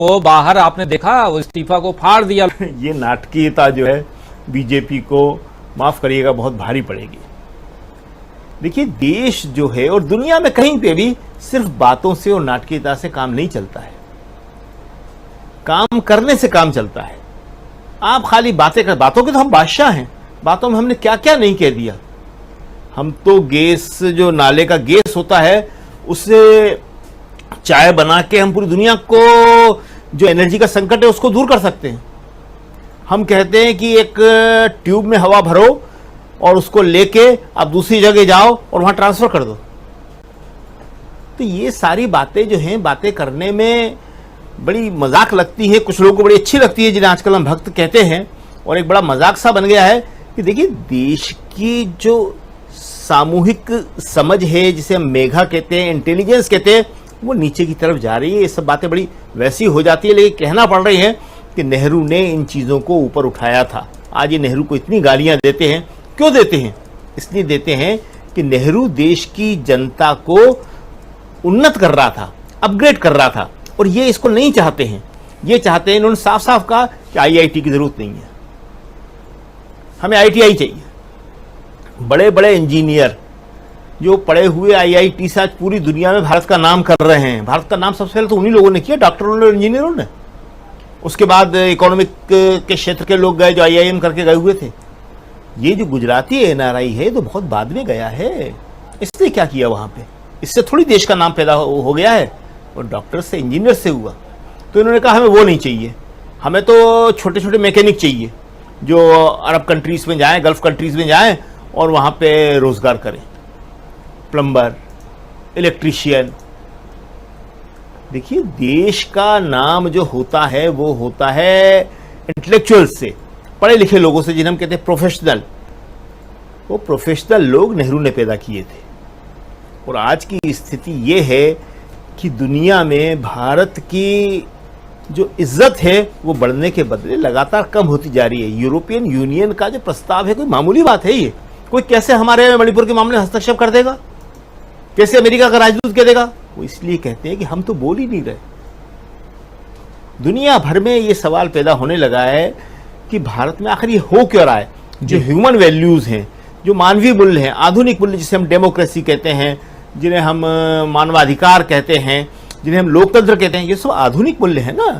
वो बाहर आपने देखा, वो इस्तीफा को फाड़ दिया। ये नाटकीयता जो है बीजेपी को, माफ करिएगा, बहुत भारी पड़ेगी। देखिए, देश जो है और दुनिया में कहीं पे भी सिर्फ बातों से और नाटकीयता से काम नहीं चलता है, काम करने से काम चलता है। आप खाली बातें कर, बातों के तो हम बादशाह हैं, बातों में हमने क्या क्या नहीं कह दिया। हम तो गैस, जो नाले का गैस होता है, उससे चाय बना के हम पूरी दुनिया को जो एनर्जी का संकट है उसको दूर कर सकते हैं। हम कहते हैं कि एक ट्यूब में हवा भरो और उसको लेके आप दूसरी जगह जाओ और वहां ट्रांसफर कर दो। तो ये सारी बातें जो हैं, बातें करने में बड़ी मजाक लगती है, कुछ लोगों को बड़ी अच्छी लगती है, जिन्हें आजकल हम भक्त कहते हैं, और एक बड़ा मजाक सा बन गया है कि देखिए, देश की जो सामूहिक समझ है, जिसे हम मेघा कहते हैं, इंटेलिजेंस कहते हैं, वो नीचे की तरफ जा रही है। ये सब बातें बड़ी वैसी हो जाती है, लेकिन कहना पड़ रही है कि नेहरू ने इन चीज़ों को ऊपर उठाया था। आज ये नेहरू को इतनी गालियां देते हैं, क्यों देते हैं? इसलिए देते हैं कि नेहरू देश की जनता को उन्नत कर रहा था, अपग्रेड कर रहा था, और ये इसको नहीं चाहते हैं। ये चाहते हैं, इन्होंने साफ साफ कहा कि आईआईटी की जरूरत नहीं है, हमें आईटीआई चाहिए। बड़े बड़े इंजीनियर जो पढ़े हुए आईआईटी से आज पूरी दुनिया में भारत का नाम कर रहे हैं। भारत का नाम सबसे पहले तो उन्हीं लोगों ने किया, डॉक्टरों ने और इंजीनियरों ने। उसके बाद इकोनॉमिक के क्षेत्र के लोग गए जो आईआईएम करके गए हुए थे। ये जो गुजराती एनआरआई है तो बहुत बाद में गया है, इसने क्या किया वहां पे? इससे थोड़ी देश का नाम पैदा हो गया है, और डॉक्टर से, इंजीनियर से हुआ। तो इन्होंने कहा हमें वो नहीं चाहिए, हमें तो छोटे छोटे मैकेनिक चाहिए जो अरब कंट्रीज में जाएं, गल्फ कंट्रीज में जाएं और वहां पे रोजगार करें, प्लम्बर, इलेक्ट्रीशियन। देखिए, देश का नाम जो होता है वो होता है इंटेलेक्चुअल से, पढ़े लिखे लोगों से, जिन्हें हम कहते हैं प्रोफेशनल। वो प्रोफेशनल लोग नेहरू ने पैदा किए थे। और आज की स्थिति ये है कि दुनिया में भारत की जो इज्जत है वो बढ़ने के बदले लगातार कम होती जा रही है। यूरोपियन यूनियन का जो प्रस्ताव है, कोई मामूली बात है ये? कोई कैसे हमारे मणिपुर के मामले में हस्तक्षेप कर देगा? कैसे अमेरिका का राजदूत कह देगा? वो इसलिए कहते हैं कि हम तो बोल ही नहीं रहे। दुनिया भर में ये सवाल पैदा होने लगा है कि भारत में आखिर ये हो क्यों रहा है। जो ह्यूमन वैल्यूज हैं, जो मानवीय मूल्य हैं, आधुनिक मूल्य, जिसे हम डेमोक्रेसी कहते हैं, जिन्हें हम मानवाधिकार कहते हैं, जिन्हें हम लोकतंत्र कहते हैं, ये सब आधुनिक मूल्य है ना।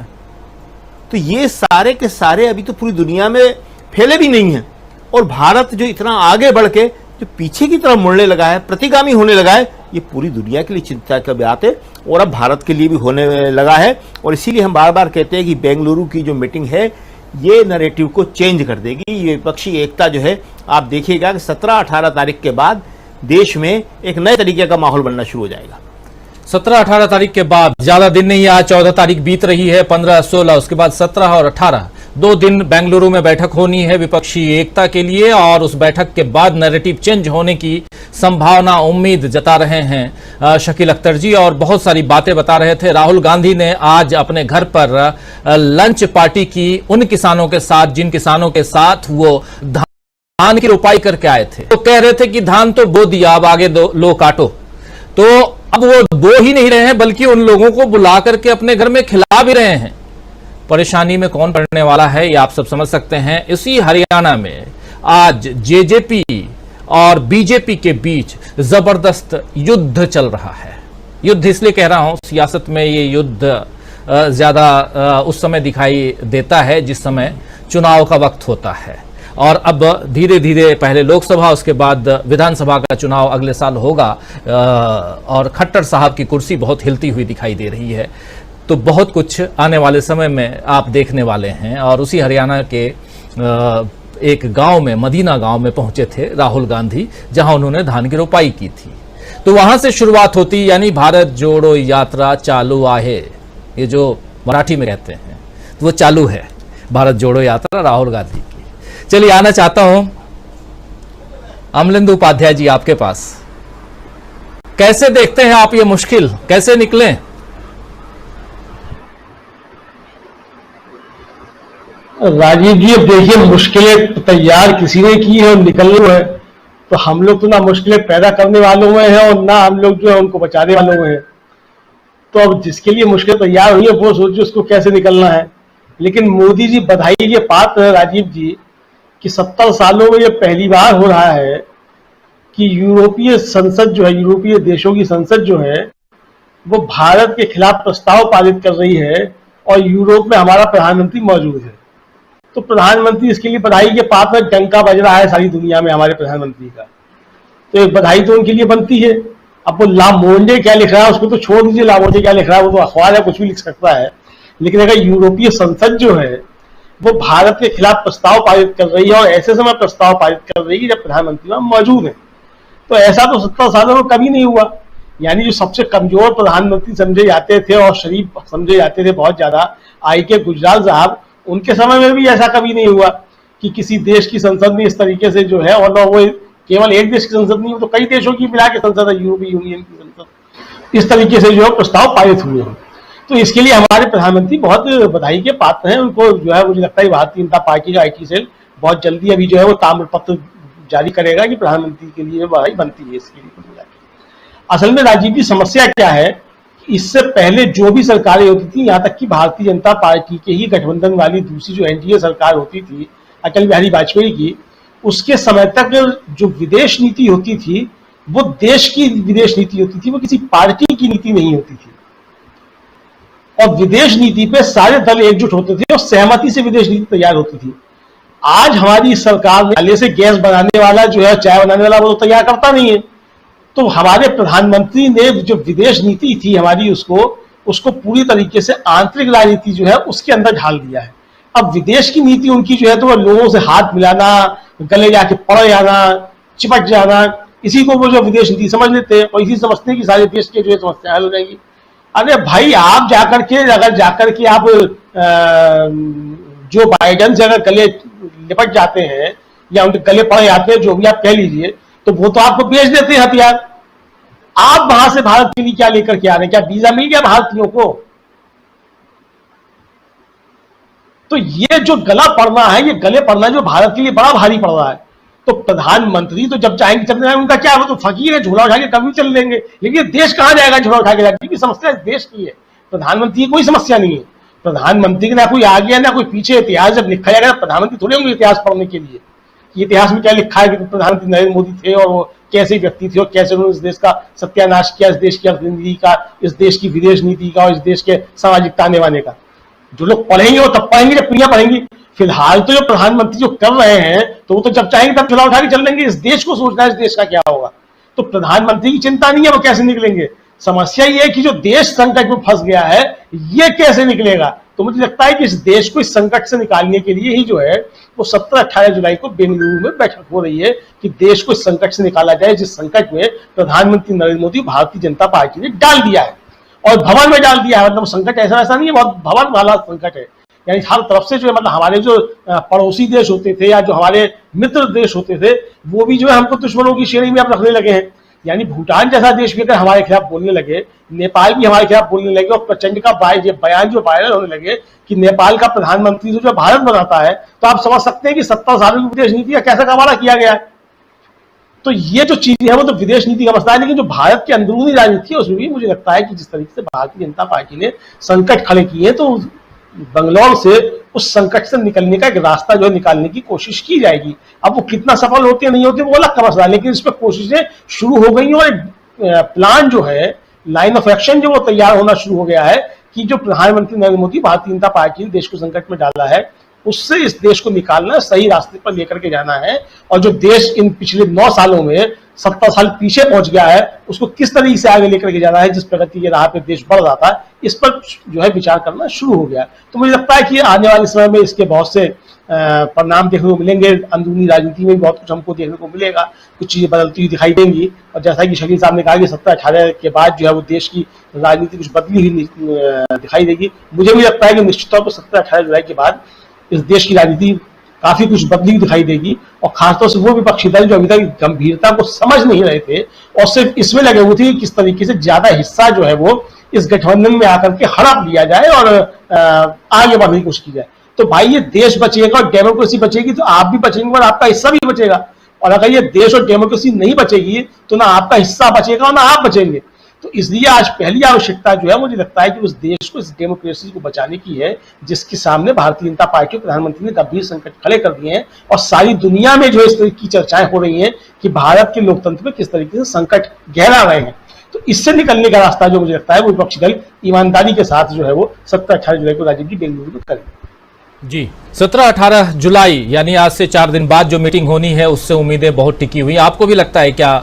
तो ये सारे के सारे अभी तो पूरी दुनिया में फैले भी नहीं हैं। और भारत जो इतना आगे बढ़ के जो पीछे की तरफ मुड़ने लगा है, प्रतिगामी होने लगा है, ये पूरी दुनिया के लिए चिंता का बात है, और अब भारत के लिए भी होने लगा है। और इसीलिए हम बार बार कहते हैं कि बेंगलुरु की जो मीटिंग है ये नैरेटिव को चेंज कर देगी। ये विपक्षी एकता जो है, आप देखिएगा कि 17-18 तारीख के बाद देश में एक नए तरीके का माहौल बनना शुरू हो जाएगा। 17-18 तारीख के बाद, ज्यादा दिन नहीं, आज 14 तारीख बीत रही है, 15-16, उसके बाद 17 और 18, 2 दिन बेंगलुरु में बैठक होनी है विपक्षी एकता के लिए। और उस बैठक के बाद नैरेटिव चेंज होने की संभावना, उम्मीद जता रहे हैं शकील अख्तर जी, और बहुत सारी बातें बता रहे थे। राहुल गांधी ने आज अपने घर पर लंच पार्टी की उन किसानों के साथ जिन किसानों के साथ वो धान की रोपाई करके आए थे। तो कह रहे थे कि धान तो बो दिया, अब आगे लो काटो। तो अब वो बो ही नहीं रहे हैं, बल्कि उन लोगों को बुला करके अपने घर में खिला भी रहे हैं। परेशानी में कौन पड़ने वाला है ये आप सब समझ सकते हैं। इसी हरियाणा में आज जेजेपी और बीजेपी के बीच जबरदस्त युद्ध चल रहा है। युद्ध इसलिए कह रहा हूं, सियासत में ये युद्ध ज्यादा उस समय दिखाई देता है जिस समय चुनाव का वक्त होता है। और अब धीरे धीरे पहले लोकसभा, उसके बाद विधानसभा का चुनाव अगले साल होगा, और खट्टर साहब की कुर्सी बहुत हिलती हुई दिखाई दे रही है। तो बहुत कुछ आने वाले समय में आप देखने वाले हैं। और उसी हरियाणा के एक गांव में, मदीना गांव में पहुंचे थे राहुल गांधी, जहां उन्होंने धान की रोपाई की थी। तो वहां से शुरुआत होती, यानी भारत जोड़ो यात्रा चालू आहे, ये जो मराठी में कहते हैं, तो वो चालू है भारत जोड़ो यात्रा राहुल गांधी की। चलिए, आना चाहता हूं अमलेंदु उपाध्याय जी आपके पास। कैसे देखते हैं आप ये मुश्किल, कैसे निकलें? राजीव जी, अब देखिए, मुश्किलें तैयार किसी ने की है और निकलनी है। तो हम लोग तो ना मुश्किलें पैदा करने वालों में हैं और ना हम लोग जो है उनको बचाने वालों में हैं। तो अब जिसके लिए मुश्किल तैयार हुई है वो सोचिए उसको कैसे निकलना है। लेकिन मोदी जी बधाई के पात्र है राजीव जी कि 70 सालों में ये पहली बार हो रहा है कि यूरोपीय संसद जो है, यूरोपीय देशों की संसद जो है वो भारत के खिलाफ प्रस्ताव पारित कर रही है और यूरोप में हमारा प्रधानमंत्री मौजूद है। तो प्रधानमंत्री इसके लिए बधाई के पात्र, डंका बज रहा है सारी दुनिया में हमारे प्रधानमंत्री का, तो एक बधाई तो उनके लिए बनती है। अब वो लामोंडे क्या लिख रहा है उसको तो छोड़ दीजिए, लामोंडे क्या लिख रहा है वो तो अखबार है, कुछ भी लिख सकता है। लेकिन अगर यूरोपीय संसद जो है वो भारत के खिलाफ प्रस्ताव पारित कर रही है और ऐसे समय प्रस्ताव पारित कर रही है जब प्रधानमंत्री वहां मौजूद है, तो ऐसा तो 70 सालों में कभी नहीं हुआ। यानी जो सबसे कमजोर प्रधानमंत्री समझे जाते थे और शरीफ समझे जाते थे बहुत ज्यादा, आई.के. गुजराल साहब, उनके समय में भी ऐसा कभी नहीं हुआ कि किसी देश की संसद में इस तरीके से जो है, और वो केवल एक देश की संसद नहीं, तो कई देशों की मिला के संसद है, यूरोपीय यूनियन की संसद, इस तरीके से जो है प्रस्ताव पारित हुए हैं। तो इसके लिए हमारे प्रधानमंत्री बहुत बधाई के पात्र हैं। उनको जो है मुझे लगता है भारतीय जनता पार्टी का IT सेल बहुत जल्दी अभी जो है वो ताम्रपत्र जारी करेगा कि प्रधानमंत्री के लिए बधाई बनती है। इसके लिए असल में राजीव जी समस्या क्या है, इससे पहले जो भी सरकारें होती थी, यहाँ तक कि भारतीय जनता पार्टी के ही गठबंधन वाली दूसरी जो NDA सरकार होती थी अटल बिहारी वाजपेयी की, उसके समय तक जो विदेश नीति होती थी वो देश की विदेश नीति होती थी, वो किसी पार्टी की नीति नहीं होती थी। और विदेश नीति पे सारे दल एकजुट होते थे और सहमति से विदेश नीति तैयार होती थी। आज हमारी सरकार ने पहले से गैस बनाने वाला जो है, चाय बनाने वाला, वो तो तैयार करता नहीं है। तो हमारे प्रधानमंत्री ने जो विदेश नीति थी हमारी, उसको पूरी तरीके से आंतरिक राजनीति जो है उसके अंदर ढाल दिया है। अब विदेश की नीति उनकी जो है तो वो लोगों से हाथ मिलाना, गले जाके पड़ जाना, चिपट जाना, इसी को वो जो विदेश नीति समझ लेते हैं और इसी समझते हैं कि सारे देश के जो है समस्या हल हो जाएगी। अरे भाई, आप जाकर के आप जो बाइडेन से अगर गले लिपट जाते हैं या उनके गले पड़ जाते हैं, जो भी आप कह लीजिए, तो वो तो आपको बेच देते हैं हथियार। आप वहां से भारत के लिए क्या लेकर के आ रहे हैं? क्या वीजा मिल गया भारतीयों को? तो ये जो गला पड़ना है, ये गले पड़ना जो भारत के लिए बड़ा भारी पड़ रहा है। तो प्रधानमंत्री तो जब चाहेंगे चलते जाएंगे, उनका क्या, वो तो फकीर है, झोला उठा के कभी चल लेंगे। लेकिन देश कहां जाएगा झोला उठा के? क्योंकि समस्या देश की है, प्रधानमंत्री की कोई समस्या नहीं है। प्रधानमंत्री का ना कोई आगे ना कोई पीछे। इतिहास जब लिखा जाएगा, प्रधानमंत्री थोड़े होंगे इतिहास पढ़ने के लिए कि इतिहास में क्या लिखा है कि प्रधानमंत्री नरेंद्र मोदी थे और वो कैसे व्यक्ति थे और कैसे उन्होंने इस देश का सत्यानाश किया, इस देश की अर्थनीति का, इस देश की विदेश नीति का और इस देश के सामाजिक ताने बाने का। जो लोग पढ़ेंगे वो तब पढ़ेंगे जब पीढ़ियां पढ़ेंगी। फिलहाल तो जो प्रधानमंत्री जो कर रहे हैं तो वो तो जब चाहेंगे तब चुनाव उठा के चल देंगे। इस देश को सोचना है इस देश का क्या होगा। तो प्रधानमंत्री की चिंता नहीं है वो कैसे निकलेंगे। समस्या ये है कि जो देश संकट में फंस गया है ये कैसे निकलेगा। तो मुझे लगता है कि इस देश को इस संकट से निकालने के लिए ही जो है वो 17-18 जुलाई को बेंगलुरु में बैठक हो रही है कि देश को इस संकट से निकाला जाए, जिस संकट में प्रधानमंत्री नरेंद्र मोदी भारतीय जनता पार्टी ने डाल दिया है और भवन में डाल दिया है। मतलब संकट ऐसा नहीं है, बहुत भवन वाला संकट है। यानी हर तरफ से जो है, मतलब हमारे जो पड़ोसी देश होते थे या जो हमारे मित्र देश होते थे वो भी जो है हमको दुश्मनों की श्रेणी में अब रखने लगे हैं। यानी भूटान जैसा देश भी अगर हमारे खिलाफ बोलने लगे, नेपाल भी हमारे खिलाफ बोलने लगे और प्रचंड का बयान जो वायरल होने लगे कि नेपाल का प्रधानमंत्री जो भारत बनाता है, तो आप समझ सकते हैं कि 70 सालों की विदेश नीति का कैसा कमाल किया गया है। तो ये जो चीजें है वो तो विदेश नीति का मसला है, लेकिन जो भारत की अंदरूनी राजनीति है उसमें भी मुझे लगता है कि जिस तरीके से भारतीय जनता पार्टी ने संकट खड़े किए तो बंगलौर से उस संकट से निकलने का एक रास्ता जो है निकालने की कोशिश की जाएगी। अब वो कितना सफल होते हैं नहीं होते वो अलग का मसला है, लेकिन इस पर कोशिशें शुरू हो गई और प्लान जो है, लाइन ऑफ एक्शन जो वो तैयार होना शुरू हो गया है कि जो प्रधानमंत्री नरेंद्र मोदी भारतीय जनता पार्टी ने देश को संकट में डाला है उससे इस देश को निकालना, सही रास्ते पर लेकर के जाना है। और जो देश इन पिछले 9 सालों में 70 साल पीछे पहुंच गया है उसको किस तरीके से आगे लेकर के जाना है, जिस प्रगति के राह पे देश बढ़ रहा था, इस पर जो है विचार करना शुरू हो गया। तो मुझे लगता है कि आने वाले समय में इसके बहुत से परिणाम देखने को मिलेंगे। अंदरूनी राजनीति में भी बहुत कुछ हमको देखने को मिलेगा, कुछ चीजें बदलती हुई दिखाई देंगी। और जैसा कि शकील साहब ने कहा कि 17-18 के बाद जो है वो देश की राजनीति कुछ बदली हुई दिखाई देगी। मुझे भी लगता है कि निश्चित तौर पर 17-18 जुलाई के बाद इस देश की राजनीति काफी कुछ बदली दिखाई देगी। और खासतौर से वो विपक्षी दल जो अभी तक गंभीरता को समझ नहीं रहे थे और सिर्फ इसमें लगे हुए थे कि किस तरीके से ज्यादा हिस्सा जो है वो इस गठबंधन में आकर के हड़प लिया जाए और आगे बढ़ने की कोशिश की जाए। तो भाई ये देश बचेगा और डेमोक्रेसी बचेगी तो आप भी बचेंगे और आपका हिस्सा भी बचेगा। और अगर ये देश और डेमोक्रेसी नहीं बचेगी तो ना आपका हिस्सा बचेगा और ना आप बचेंगे। तो इसलिए आज पहली आवश्यकता जो है मुझे लगता है कि उस देश को, इस डेमोक्रेसी को बचाने की है, जिसके सामने भारतीय जनता पार्टी और प्रधानमंत्री ने गंभीर संकट खड़े कर दिए हैं। और सारी दुनिया में जो इस तरह की चर्चाएं हो रही हैं कि भारत के लोकतंत्र में किस तरीके से संकट गहरा रहे हैं, तो इससे निकलने का रास्ता जो मुझे लगता है वो विपक्षी दल ईमानदारी के साथ जो है वो 17-18 जुलाई को राजीव जी बेंगलुरु में करेंगे। जी, 17-18 जुलाई यानी आज से 4 दिन बाद जो मीटिंग होनी है उससे उम्मीदें बहुत टिकी हुई। आपको भी लगता है क्या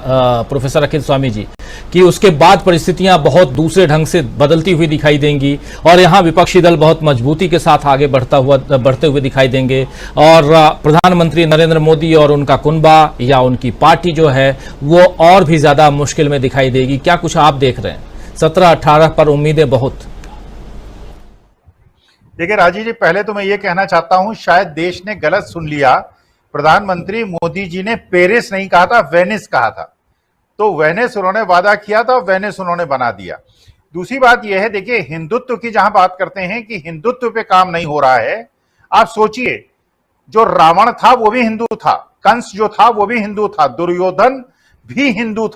प्रोफेसर अखिल स्वामी जी कि उसके बाद परिस्थितियां बहुत दूसरे ढंग से बदलती हुई दिखाई देंगी और यहां विपक्षी दल बहुत मजबूती के साथ आगे बढ़ते हुए दिखाई देंगे और प्रधानमंत्री नरेंद्र मोदी और उनका कुनबा या उनकी पार्टी जो है वो और भी ज्यादा मुश्किल में दिखाई देगी? क्या कुछ आप देख रहे हैं? 17-18 पर उम्मीदें बहुत। देखिए राजीव जी, पहले तो मैं ये कहना चाहता हूं, शायद देश ने गलत सुन लिया। प्रधानमंत्री मोदी जी ने पेरिस नहीं कहा था, वेनिस कहा था। तो वेनिस उन्होंने वादा किया था, वेनिस उन्होंने बना दिया। दूसरी बात यह है, देखिए हिंदुत्व की जहां बात करते हैं कि हिंदुत्व पे काम नहीं हो रहा है, आप सोचिए जो रावण था वो भी हिंदू था, कंस जो था वो भी हिंदू था, दुर्योधन भी हिंदू था।